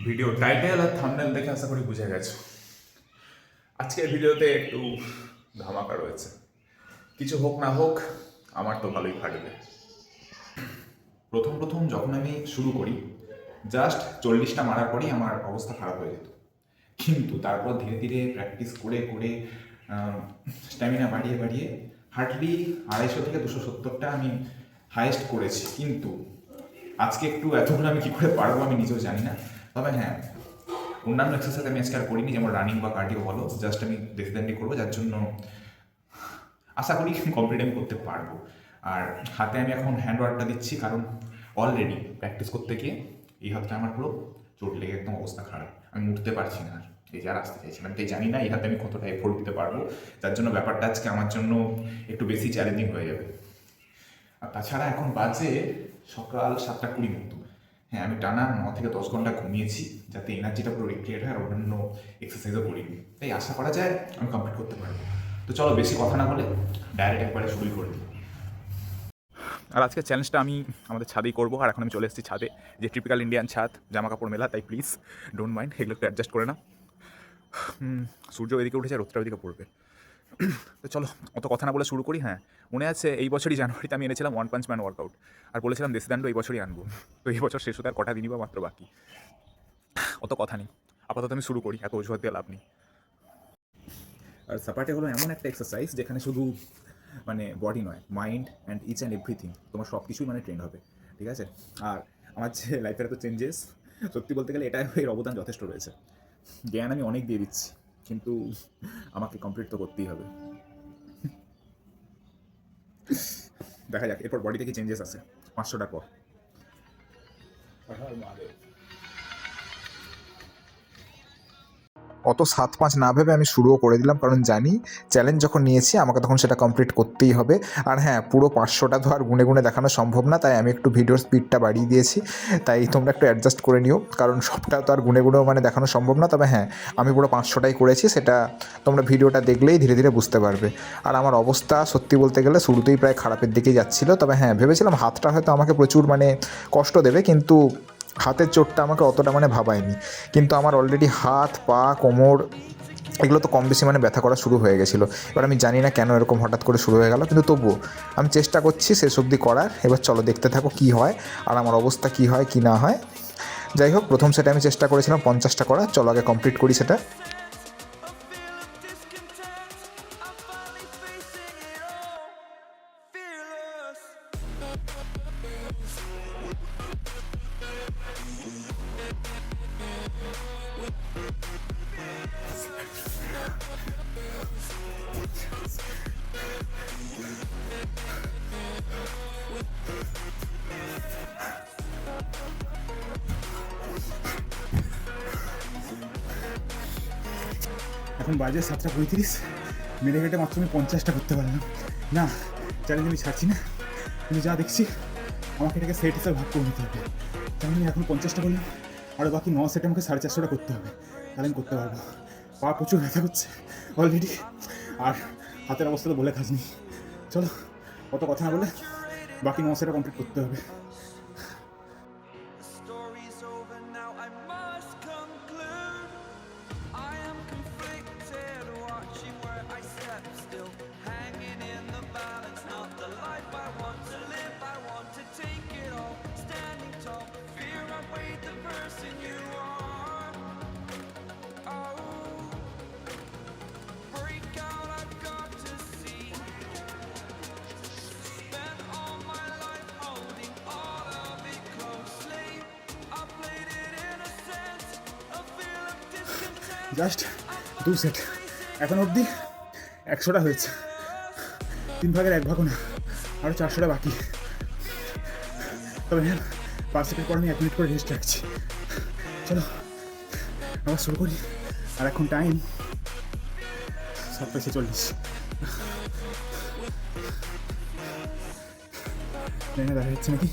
Video title আর thumbnail দেখে আশা করি বুঝে গেছো। আজকের ভিডিওতে একটু ধামাকা রয়েছে। কিছু হোক না হোক আমার তো ভালোই ফাটবে। প্রথম প্রথম যখন আমি শুরু করি জাস্ট 40টা মারার পরেই আমার অবস্থা খারাপ হয়ে যেত, কিন্তু তারপর ধীরে ধীরে প্র্যাকটিস করে করে স্ট্যামিনা বাড়িয়ে বাড়িয়ে হার্ডলি 250 থেকে 270টা আমি হাইয়েস্ট করেছি। কিন্তু আজকে একটু এতগুলো আমি কী করে পারবো আমি নিজেও জানি না। তবে হ্যাঁ, অন্যান্য এক্সারসাইজ আমি আজকে আর করিনি, যেমন রানিং বা কার্ডিও বলো, জাস্ট আমি ডেফিনেটলি করবো, যার জন্য আশা করি কমপ্লিট আমি করতে পারবো। আর হাতে আমি এখন হ্যান্ড ওয়ার্কটা দিচ্ছি, কারণ অলরেডি প্র্যাকটিস করতে গিয়ে এই হাতটা আমার পুরো চোট লেগে একদম অবস্থা খারাপ, আমি উঠতে পারছি না। আর এই যে আর আসতে চাইছিলাম, তাই জানি না এই হাতে আমি কতটা এফোর্ট দিতে পারবো, যার জন্য ব্যাপারটা আজকে আমার জন্য একটু বেশি চ্যালেঞ্জিং হয়ে যাবে। আর তাছাড়া এখন বাজে সকাল 7:20 মতো। হ্যাঁ, আমি টানা 9 থেকে 10 ঘন্টা ঘুমিয়েছি, যাতে এনার্জিটা পুরো রিক্রিয়েট হয় আর অন্যান্য এক্সারসাইজও করিনি, তাই আশা করা যায় আমি কমপ্লিট করতে পারবো। তো চলো বেশি কথা না বলে ডাইরেক্ট একবারে শুরুই করে দিই। আর আজকের চ্যালেঞ্জটা আমি আমাদের ছাদেই করবো। আর এখন আমি চলে এসেছি ছাদে, যে টিপিক্যাল ইন্ডিয়ান ছাদ, জামা কাপড় মেলা, তাই প্লিজ ডোন্ট মাইন্ড, এগুলো একটু অ্যাডজাস্ট করে না। সূর্য ওইদিকে উঠেছে, রোদটা ওইদিকে পড়বে। তো চলো অত কথা না বলে শুরু করি। হ্যাঁ, মনে আছে এই বছরই জানুয়ারিতে আমি এনেছিলাম ওয়ান পাঞ্চ ম্যান ওয়ার্কআউট, আর বলেছিলাম দেশি দান্ড এই বছরই আনবো। তো এই বছর শেষ হতে আর কটা দিনই বা মাত্র বাকি। অত কথা নেই, আপাতত আমি শুরু করি, এত অজুহাত দিয়ে লাভ নেই। আর সাপাটে হলো এমন একটা এক্সারসাইজ যেখানে শুধু মানে বডি নয়, mind and each and everything, তোমার সব কিছুই মানে ট্রেন্ড হবে, ঠিক আছে? আর আমার যে লাইফের এত চেঞ্জেস, সত্যি বলতে গেলে এটাই এর অবদান যথেষ্ট রয়েছে। জ্ঞান আমি অনেক দিয়ে দিচ্ছি, কিন্তু আমাকে কমপ্লিট তো করতেই হবে। দেখা যাক এরপর বডিতে কি চেঞ্জেস আছে 500টার পর। অত 7-5 না ভেবে আমি শুরুও করে দিলাম, কারণ জানি চ্যালেঞ্জ যখন নিয়েছি আমাকে তখন সেটা কমপ্লিট করতেই হবে। আর হ্যাঁ, পুরো 500টা তো আর গুনে গুনে দেখানো সম্ভব না, তাই আমি একটু ভিডিওর স্পিডটা বাড়িয়ে দিয়েছি। তাই তোমরা একটু অ্যাডজাস্ট করে নিও, কারণ সবটা তো আর গুনে গুনেও মানে দেখানো সম্ভব না। তবে হ্যাঁ, আমি পুরো 500টাই করেছি, সেটা তোমরা ভিডিওটা দেখলেই ধীরে ধীরে বুঝতে পারবে। আর আমার অবস্থা সত্যি বলতে গেলে শুরুতেই প্রায় খারাপের দিকেই যাচ্ছিলো। তবে হ্যাঁ, ভেবেছিলাম হাতটা হয়তো আমাকে প্রচুর মানে কষ্ট দেবে, কিন্তু হাতের চোটটা আমাকে অতটা মানে ভাবায়নি। কিন্তু আমার অলরেডি হাত, পা, কোমর এগুলো তো কম বেশি মানে ব্যথা করা শুরু হয়ে গেছিলো। এবার আমি জানি না কেন এরকম হঠাৎ করে শুরু হয়ে গেল, কিন্তু তবুও আমি চেষ্টা করছি শেষ অবধি করার। এবার চলো দেখতে থাকো কী হয় আর আমার অবস্থা কী হয় কি না হয়। যাই হোক, প্রথম সেটা আমি চেষ্টা করেছিলাম 50টা করা। চলো আগে কমপ্লিট করি সেটা। এখন বাজে 7:35, মেরে কেটে মাত্র আমি 50টা করতে পারলাম না। চ্যালেঞ্জ আমি ছাড়ছি না, কিন্তু যা দেখছি আমাকে এটাকে সেট হিসাবে ভাগ করে নিতে হবে। তাই আমি এখন 50টা করলাম, আরও বাকি 9 সেটে আমাকে 450টা করতে হবে, তাহলে আমি করতে পারবো। পা প্রচুর ব্যথা করছে অলরেডি, আর হাতের অবস্থা তো বলে কাজ নেই। চলো অত কথা না বলে বাকি 9 সেটটা কমপ্লিট করতে হবে। Story's over now, I must conclude. I am conflicted, watching where I step still, hanging in the balance, not the life I want to live. I want to take it all, standing tall, fear I weighed the person you are. Oh, break out, I've got to see. Spent all my life holding all of it closely. I played it innocent, a feel of discontent. Just 2 set, এখন অবধি 100টা হয়েছে, 3 ভাগের 1 ভাগও না, আরও 400টা বাকি। তবে হ্যাঁ, 5 second পর আমি 1 মিনিট করে রেস্ট রাখছি। চলো আবার শুরু করি। আর এখন টাইম 7:40। জানি না দেখা যাচ্ছে নাকি।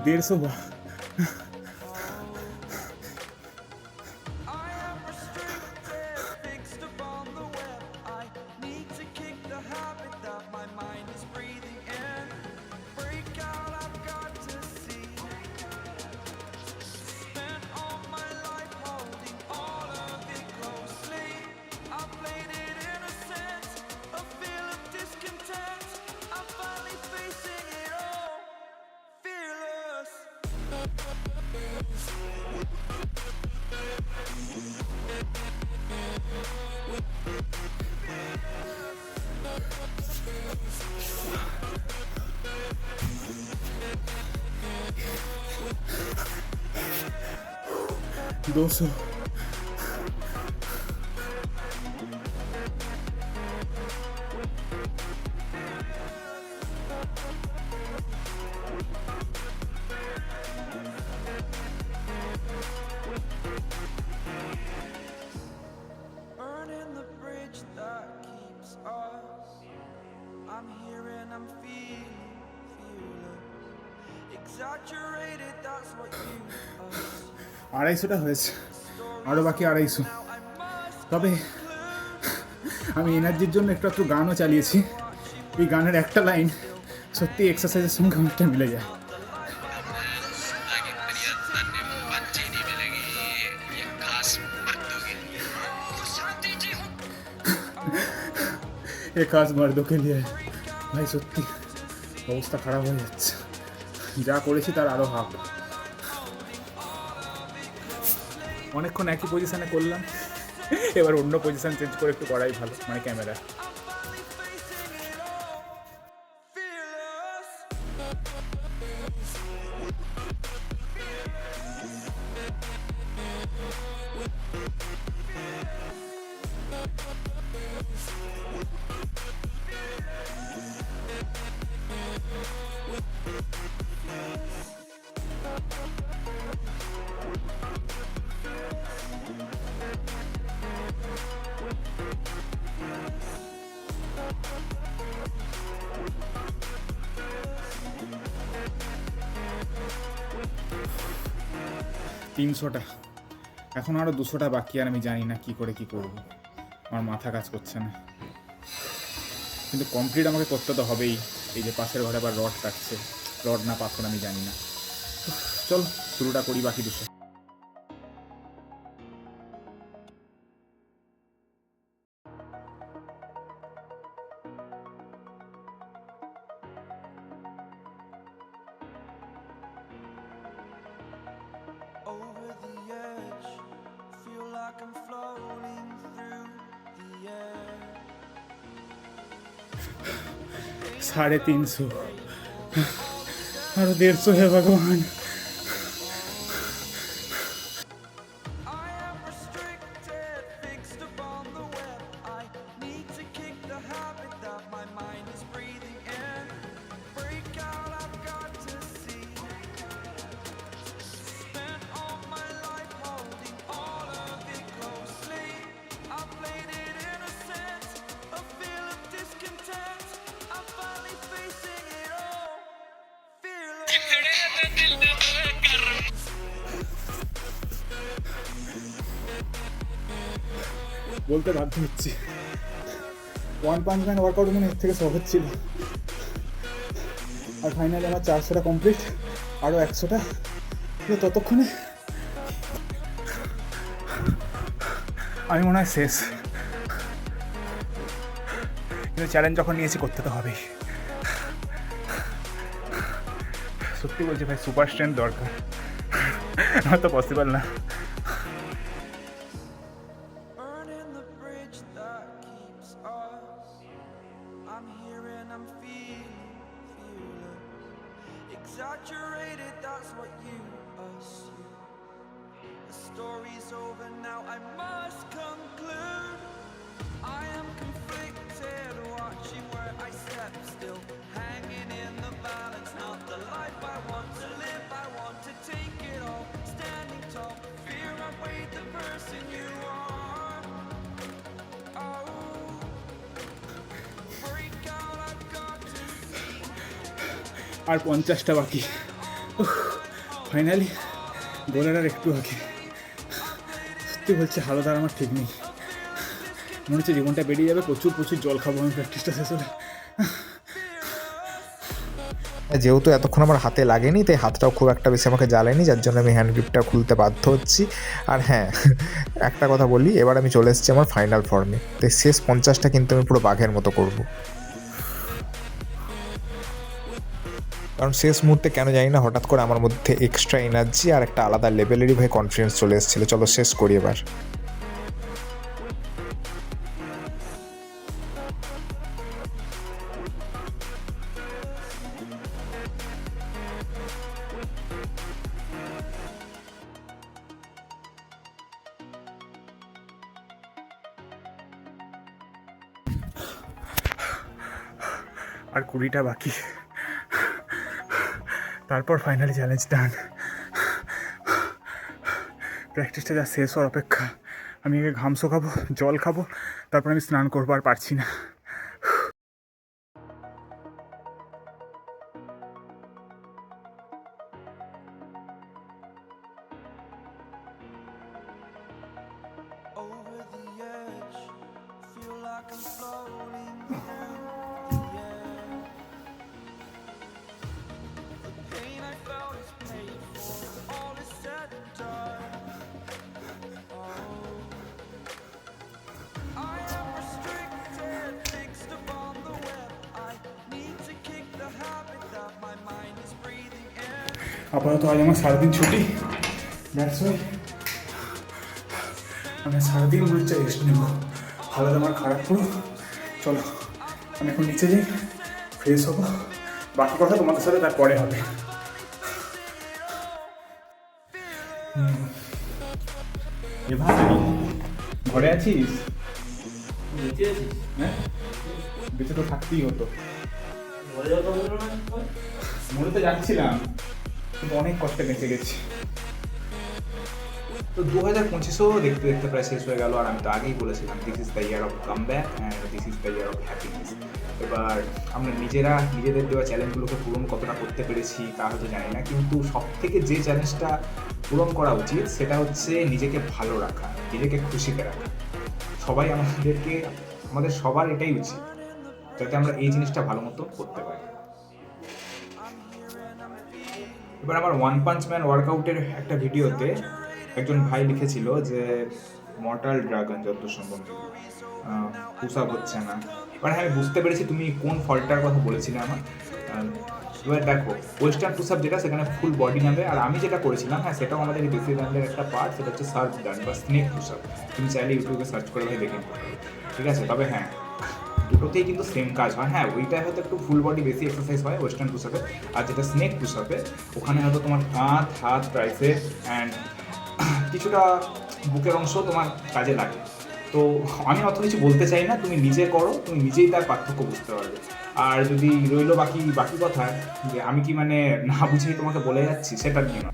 দেড়শো বা I am restricted, fixed upon the web. I need to kick the habit that my mind is breathing in. Break out, I've got to see. Spent all my life holding all of it closely. I played it innocent, a feel of discontent. I'm finally facing it all, fearless. দুশো Burning the bridge that keeps us. I'm here and I'm feeling fearless. Exaggerated, that's what you us. আড়াইশোটা হয়েছে, আরও বাকি আড়াইশো। তবে আমি এনার্জির জন্য একটু গানও চালিয়েছি। এই গানের একটা লাইন সত্যি এক্সারসাইজের সঙ্গে অনেকটা মিলে যায়। এ খাস মর্দো কে লিয়ে ভাই, সত্যি অবস্থা খারাপ হয়ে যাচ্ছে। যা করেছি তার আরও হাফ। অনেকক্ষণ একই পজিশানে করলাম, এবার অন্য পজিশান চেঞ্জ করে একটু করাই ভালো, মানে ক্যামেরা। তিনশোটা, এখন আরও 200টা বাকি, আর আমি জানি না কি করে কি করব, আমার মাথা কাজ করছে না। কিন্তু কমপ্লিট আমাকে করতে তো হবেই। এই যে পাশের ঘরে আবার রড কাটছে, রড না পাথর আমি জানি না। চল শুরুটা করি বাকি 200। Over the edge, feel like I'm floating through the air. 350, আরো 150 হে ভগবান। I am restricted, fixed upon the web. I need to kick the habit that my mind is breathing in. Break out, I've got to see. Spent all my life holding all of it closely. I played it innocent, a feel of discontent. I'm finally facing it all, fearless. বলতে বাধ্য হচ্ছি, one punch man workout মনে এর থেকে সহজ ছিল। আর finally আমার 400টা complete, আরও 100টা। ততক্ষণে আমি মনে হয় শেষ, কিন্তু চ্যালেঞ্জ যখন নিয়েছি করতে তো হবেই। সত্যি বলছি ভাই, সুপার স্ট্রেংথ দরকার, নয়তো পসিবল না। Burning the bridge that keeps us. I'm here and I'm feeling fearless. Exaggerated, that's what you assume. The story's over now, I must conclude. I am conflicted, watching where I step still, hanging in the balance, not the life I want to live. I want to take it all, standing tall. Fear outweighed the person you are. Oh, আর 50টা বাকি। Finally গোলের আর একটু আগে। সত্যি বলছি হালত আর আমার ঠিক নেই, মনে হচ্ছে জীবনটা বেরিয়ে যাবে। প্রচুর প্রচুর জল খাবো আমি প্র্যাকটিসটা শেষ হলে। যেহেতু এতক্ষণ আমার হাতে লাগেনি তাই হাতটাও খুব একটা বেশি আমাকে জ্বালেনি, যার জন্য আমি হ্যান্ড গ্রিপটা খুলতে বাধ্য হচ্ছি। আর হ্যাঁ, একটা কথা বলি, এবার আমি চলে এসেছি আমার ফাইনাল ফর্মে। তাই শেষ 50টা কিন্তু আমি পুরো বাঘের মতো করব, কারণ শেষ মুহূর্তে কেন জানি না হঠাৎ করে আমার মধ্যে এক্সট্রা এনার্জি আর একটা আলাদা লেভেলেরই ভাই কনফিডেন্স চলে এসেছিলো। চলো শেষ করি এবার। আর 20টা বাকি, তারপর ফাইনালি চ্যালেঞ্জ ডান। প্র্যাকটিসটা যা শেষ হওয়ার অপেক্ষা। আমি আগে ঘাম শুকাবো, জল খাবো, তারপর আমি স্নান করবো। আর পারছি না। Over the edge, feel like I'm floating through the air. The pain I felt is paid for, all is said and done. Oh, I am restricted, fixed upon the web. I need to kick the habit that my mind is breathing in. আপাতত আজ আমার সারাদিন ছুটি, that's why আমি সারাদিন মনে হচ্ছে rest নেবো। হালত আমার খারাপ পুরো। চলো আমি এখন নিচে যাই, ফ্রেশ হবো। বাকি কথা তোমাদের সাথে তারপরে হবে। এ ভাই, ঘরে আছিস? হ্যাঁ, বেঁচে তো থাকতেই হতো। মনে তো যাচ্ছিলাম, কিন্তু অনেক কষ্টে বেঁচে গেছি। তো 2025ও দেখতে দেখতে প্রায় শেষ হয়ে গেল। আর আমি তো আগেই বলেছিলাম this is the year of come back and this is the year of happiness. এবার আমরা নিজেদের দেওয়া চ্যালেঞ্জগুলোকে পূরণ কতটা করতে পেরেছি তা হয়তো জানি না, কিন্তু সব থেকে যে চ্যালেঞ্জটা পূরণ করা উচিত সেটা হচ্ছে নিজেকে ভালো রাখা, নিজেকে খুশিতে রাখা। আমাদের সবার এটাই উচিত, যাতে আমরা এই জিনিসটা ভালো মতো করতে পারি। এবার আমার ওয়ান পাঞ্চ ম্যান ওয়ার্কআউটের একটা ভিডিওতে একজন ভাই লিখেছিল যে মর্টাল ড্রাগন যত সম্ভব পুশ আপ হচ্ছে না। এবার আমি বুঝতে পেরেছি তুমি কোন ফল্টটার কথা বলেছিলে আমার। এবার দেখো, ওয়েস্টার্ন পুশ আপ যেটা, সেখানে ফুল বডি নামবে। আর আমি যেটা করেছিলাম, হ্যাঁ, সেটাও আমাদের এই বেসিক ডান্ডের একটা পার্ট, সেটা হচ্ছে সার্ভ ডান বা স্নেক পুশ আপ। তুমি চাইলে ইউটিউবে সার্চ করে ভাই দেখে নিতে পারো, ঠিক আছে? তবে হ্যাঁ, দুটোতেই কিন্তু সেম কাজ হয়। হ্যাঁ, ওইটাই হয়তো একটু ফুল বডি বেশি এক্সারসাইজ হয় ওয়েস্টার্ন পুশ আপে। আর যেটা স্নেক পুশ আপে, ওখানে হয়তো তোমার কাঁধ, হাত, ট্রাইসেপ অ্যান্ড কিছুটা বুকের অংশ তোমার কাজে লাগে। তো আমি অত কিছু বলতে চাই না, তুমি নিজে করো, তুমি নিজেই তার পার্থক্য বুঝতে পারবে। আর যদি রইলো বাকি কথা যে আমি কি মানে না বুঝেই তোমাকে বলে যাচ্ছি, সেটা নিয়ে না।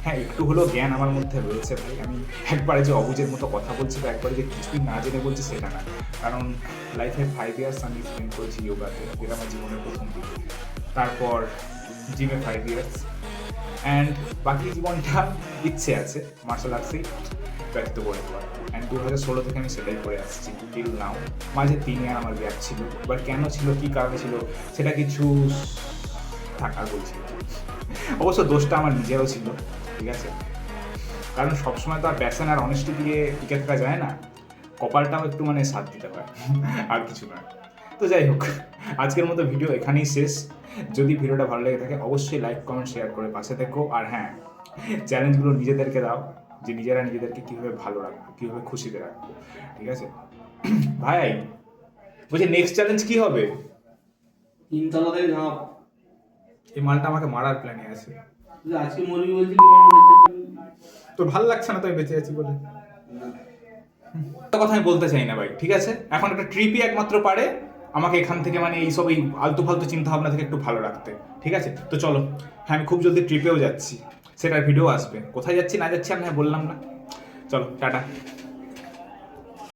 হ্যাঁ, একটু হলেও জ্ঞান আমার মধ্যে রয়েছে ভাই। আমি একবারে যে অবুঝের মতো কথা বলছি বা একবারে যে কিছুই না জেনে বলছি সেটা না, কারণ লাইফে 5 ইয়ার্স আমি স্পেন্ড করেছি যোগাতে, যেটা আমার জীবনের প্রথম দিক। তারপর জিমে 5 ইয়ার্স অ্যান্ড বাকি জীবনটা ইচ্ছে আছে মার্শাল আর্টসেই ব্যতীত করে দেওয়ার। অ্যান্ড 2016 থেকে আমি সেটাই করে আসছি টিল নাও। মাঝে 3 ইয়ার আমার গ্যাপ ছিল, বাট কেন ছিল, কী কারণে ছিল, সেটা কিছু থাকার বলছিল। অবশ্য দোষটা আমার নিজেরও ছিল, ঠিক আছে? কারণ সবসময় তো আর প্যাশন আর অনেস্টি দিয়ে টিকে থাকা যায় না, কপালটাও একটু মানে সাথ দিতে হয়, আর কিছু না। তো যাই হোক, আজকের মতো ভিডিও এখানেই শেষ। যদি ভিডিওটা ভালো লেগে থাকে অবশ্যই লাইক, কমেন্ট, শেয়ার করে পাশে থেকো। আর হ্যাঁ, চ্যালেঞ্জগুলো নিজেদেরকে দাও, যে নিজেরা নিজেদেরকে কীভাবে ভালো রাখবো, কীভাবে খুশিতে রাখবো, ঠিক আছে? ভাই বলছি নেক্সট চ্যালেঞ্জ কী হবে? 3 তলাতে ঝাঁপ। এই মালটা আমাকে মারার প্ল্যানে আছে। আজকে মরবি বলছিলি, তোর ভালো লাগছে না তো আমি বেঁচে আছি বলে? কথা আমি বলতে চাই না ভাই, ঠিক আছে? এখন একটা ট্রিপই একমাত্র পারে আমাকে এখান থেকে মানে এইসব এই আলতু ফালতু চিন্তা ভাবনা থেকে একটু ভালো রাখতে, ঠিক আছে? তো চলো, হ্যাঁ, আমি খুব জলদি ট্রিপেও যাচ্ছি, সেটার ভিডিও আসবে। কোথায় যাচ্ছি না যাচ্ছি আমি বললাম না। চলো, টাটা।